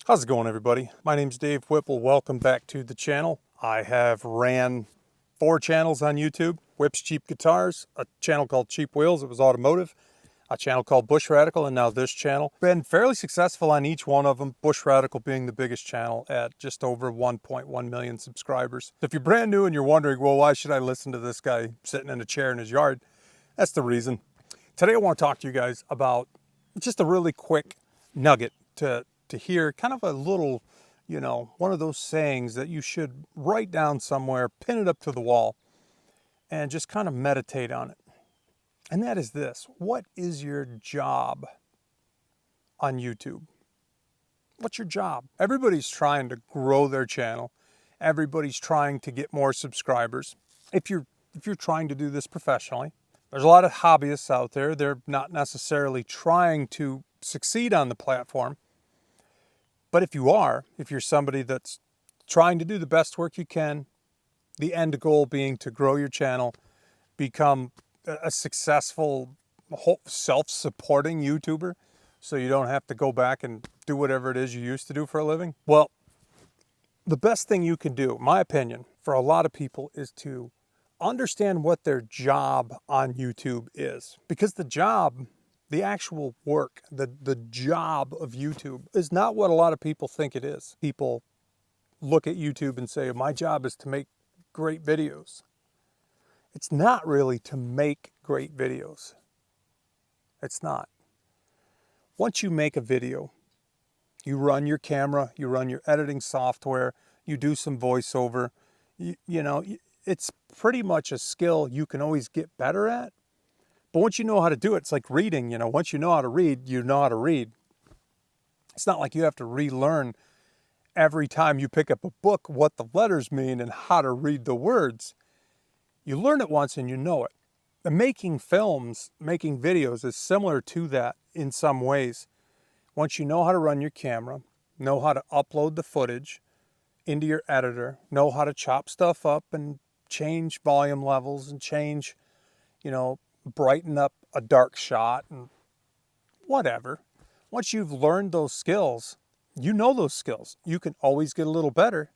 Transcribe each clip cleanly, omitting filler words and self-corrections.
How's it going, everybody? My name's Dave Whipple. Welcome back to the channel. I have ran 4 channels on YouTube. Whips Cheap Guitars, a channel called Cheap Wheels, it was automotive, a channel called Bush Radical, and now this channel. Been fairly successful on each one of them, Bush Radical being the biggest channel at just over 1.1 million subscribers. If you're brand new and you're wondering, well, why should I listen to this guy sitting in a chair in his yard? That's the reason. Today I want to talk to you guys about just a really quick nugget to hear, kind of a little, one of those sayings that you should write down somewhere, pin it up to the wall, and just kind of meditate on it. And that is this: what is your job on YouTube? What's your job? Everybody's trying to grow their channel. Everybody's trying to get more subscribers. If you're trying to do this professionally, there's a lot of hobbyists out there. They're not necessarily trying to succeed on the platform. But if you're somebody that's trying to do the best work you can, the end goal being to grow your channel, become a successful, self-supporting YouTuber, so you don't have to go back and do whatever it is you used to do for a living. Well, the best thing you can do, in my opinion, for a lot of people is to understand what their job on YouTube is. Because the actual work, the job of YouTube is not what a lot of people think it is. People look at YouTube and say, my job is to make great videos. It's not really to make great videos. It's not. Once you make a video, you run your camera, you run your editing software, you do some voiceover, it's pretty much a skill you can always get better at. But once you know how to do it, it's like reading, once you know how to read, you know how to read. It's not like you have to relearn every time you pick up a book what the letters mean and how to read the words. You learn it once and you know it. And making films, making videos is similar to that in some ways. Once you know how to run your camera, know how to upload the footage into your editor, know how to chop stuff up and change volume levels and change, brighten up a dark shot and whatever. Once you've learned those skills, you know those skills. You can always get a little better,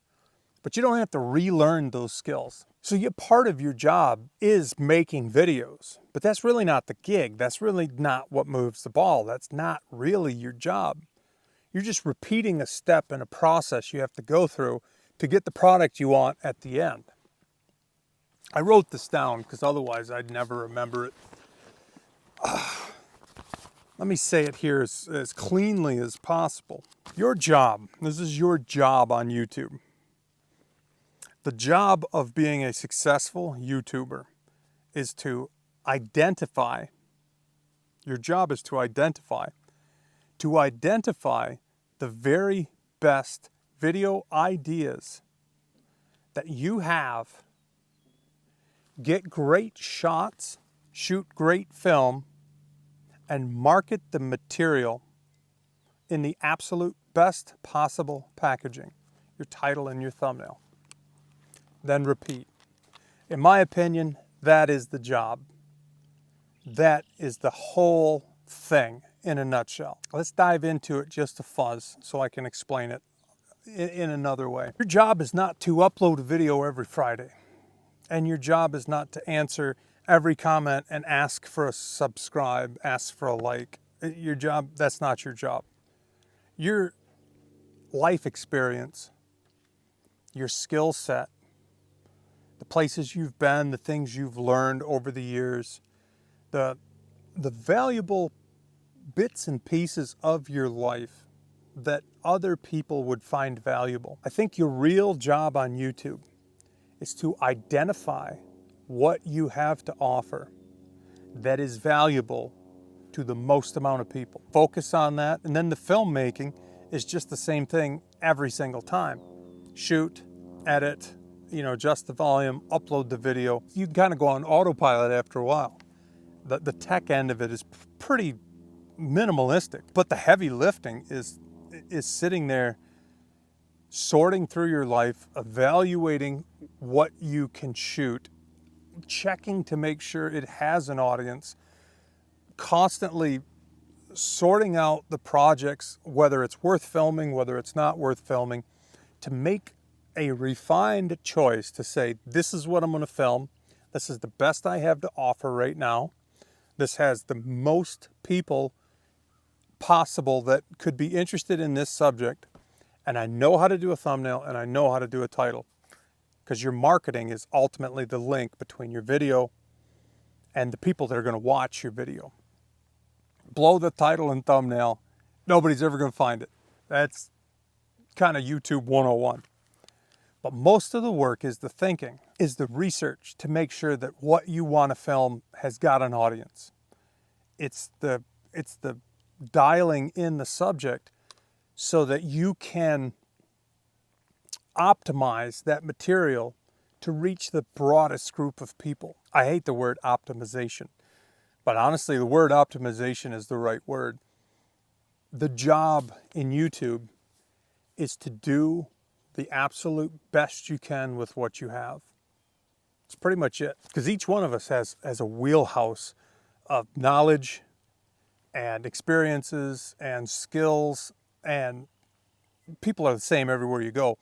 but you don't have to relearn those skills. So part of your job is making videos, but that's really not the gig. That's really not what moves the ball. That's not really your job. You're just repeating a step in a process you have to go through to get the product you want at the end. I wrote this down because otherwise I'd never remember it. Let me say it here as cleanly as possible. Your job, this is your job on YouTube. The job of being a successful YouTuber is to identify. Your job is to identify the very best video ideas that you have. Get great shots, shoot great film, and market the material in the absolute best possible packaging, your title and your thumbnail. Then repeat. In my opinion, that is the job. That is the whole thing in a nutshell. Let's dive into it just a fuzz so I can explain it in another way. Your job is not to upload a video every Friday. And your job is not to answer every comment and ask for a subscribe, ask for a like. Your job, that's not your job. Your life experience, your skill set, the places you've been, the things you've learned over the years, the valuable bits and pieces of your life that other people would find valuable. I think your real job on YouTube is to identify what you have to offer that is valuable to the most amount of people. Focus on that, and then the filmmaking is just the same thing every single time. Shoot, edit, adjust the volume, upload the video. You kind of go on autopilot after a while. The tech end of it is pretty minimalistic, but the heavy lifting is sitting there sorting through your life, evaluating what you can shoot, checking to make sure it has an audience, constantly sorting out the projects, whether it's worth filming, whether it's not worth filming, to make a refined choice to say, this is what I'm going to film. This is the best I have to offer right now. This has the most people possible that could be interested in this subject. And I know how to do a thumbnail and I know how to do a title, because your marketing is ultimately the link between your video and the people that are going to watch your video. Blow the title and thumbnail, nobody's ever going to find it. That's kind of YouTube 101. But most of the work is the thinking, is the research to make sure that what you want to film has got an audience. It's the dialing in the subject so that you can optimize that material to reach the broadest group of people. I hate the word optimization, but honestly, the word optimization is the right word. The job in YouTube is to do the absolute best you can with what you have. It's pretty much it. Because each one of us has a wheelhouse of knowledge and experiences and skills, and people are the same everywhere you go.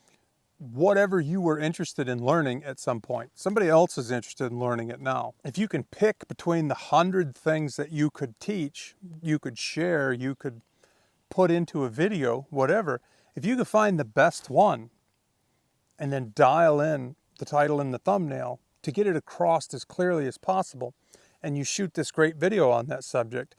Whatever you were interested in learning at some point, somebody else is interested in learning it now. If you can pick between the 100 things that you could teach, you could share, you could put into a video, whatever, if you could find the best one and then dial in the title and the thumbnail to get it across as clearly as possible, and you shoot this great video on that subject,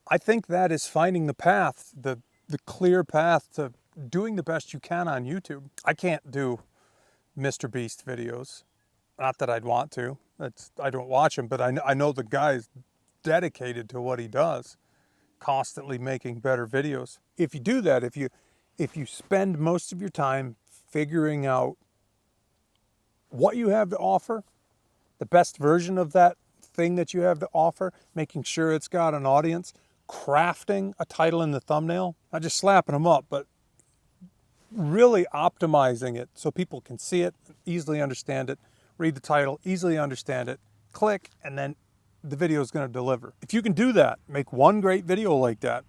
I think that is finding the path, the clear path to doing the best you can on YouTube. I can't do Mr. Beast videos. Not that I'd want to. I don't watch him, but I know the guy's dedicated to what he does, constantly making better videos. If you do that, if you spend most of your time figuring out what you have to offer, the best version of that thing that you have to offer, making sure it's got an audience, crafting a title and the thumbnail, not just slapping them up, but really optimizing it so people can see it, easily understand it, read the title, easily understand it, click, and then the video is going to deliver. If you can do that, make one great video like that,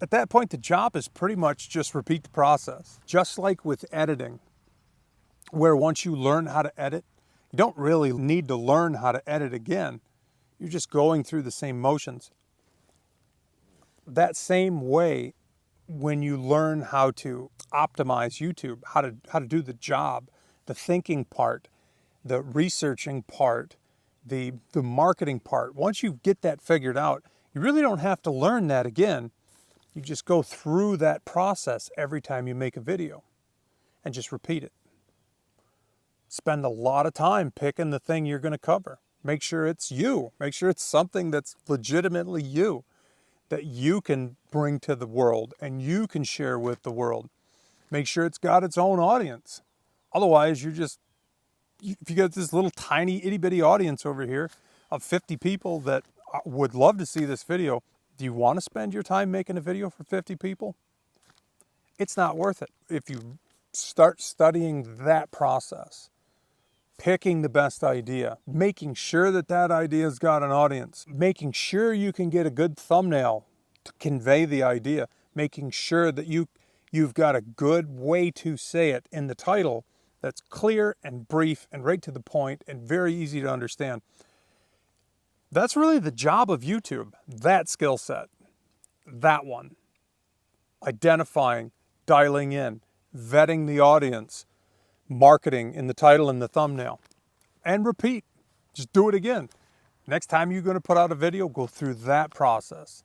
at that point the job is pretty much just repeat the process. Just like with editing, where once you learn how to edit, you don't really need to learn how to edit again. You're just going through the same motions. That same way, when you learn how to optimize YouTube, how to do the job, the thinking part, the researching part, the marketing part, once you get that figured out, you really don't have to learn that again. You just go through that process every time you make a video and just repeat it. Spend a lot of time picking the thing you're going to cover. Make sure it's you. Make sure it's something that's legitimately you, that you can bring to the world and you can share with the world. Make sure it's got its own audience. Otherwise, if you got this little tiny itty bitty audience over here of 50 people that would love to see this video, do you want to spend your time making a video for 50 people? It's not worth it. If you start studying that process, picking the best idea, making sure that that idea's got an audience, making sure you can get a good thumbnail to convey the idea, making sure that you've got a good way to say it in the title that's clear and brief and right to the point and very easy to understand. That's really the job of YouTube, that skill set, that one. Identifying, dialing in, vetting the audience, marketing in the title and the thumbnail, and repeat. Just do it again. Next time you're going to put out a video, go through that process.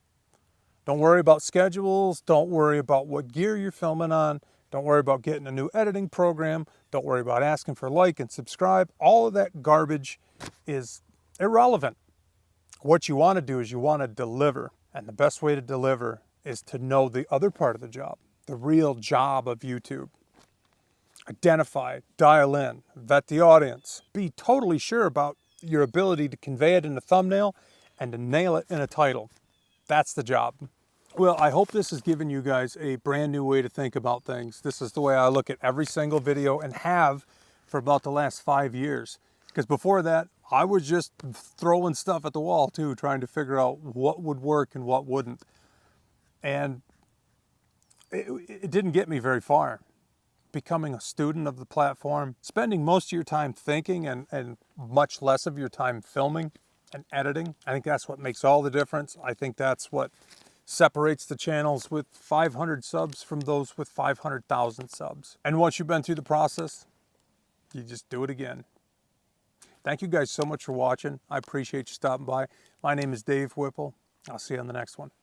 Don't worry about schedules. Don't worry about what gear you're filming on. Don't worry about getting a new editing program. Don't worry about asking for like and subscribe. All of that garbage is irrelevant. What you want to do is you want to deliver. And the best way to deliver is to know the other part of the job, the real job of YouTube. Identify, dial in, vet the audience. Be totally sure about your ability to convey it in a thumbnail and to nail it in a title. That's the job. Well, I hope this has given you guys a brand new way to think about things. This is the way I look at every single video and have for about the last 5 years. Because before that, I was just throwing stuff at the wall too, trying to figure out what would work and what wouldn't. And it didn't get me very far. Becoming a student of the platform, spending most of your time thinking and much less of your time filming and editing. I think that's what makes all the difference. I think that's what separates the channels with 500 subs from those with 500,000 subs. And once you've been through the process, you just do it again. Thank you guys so much for watching. I appreciate you stopping by. My name is Dave Whipple. I'll see you on the next one.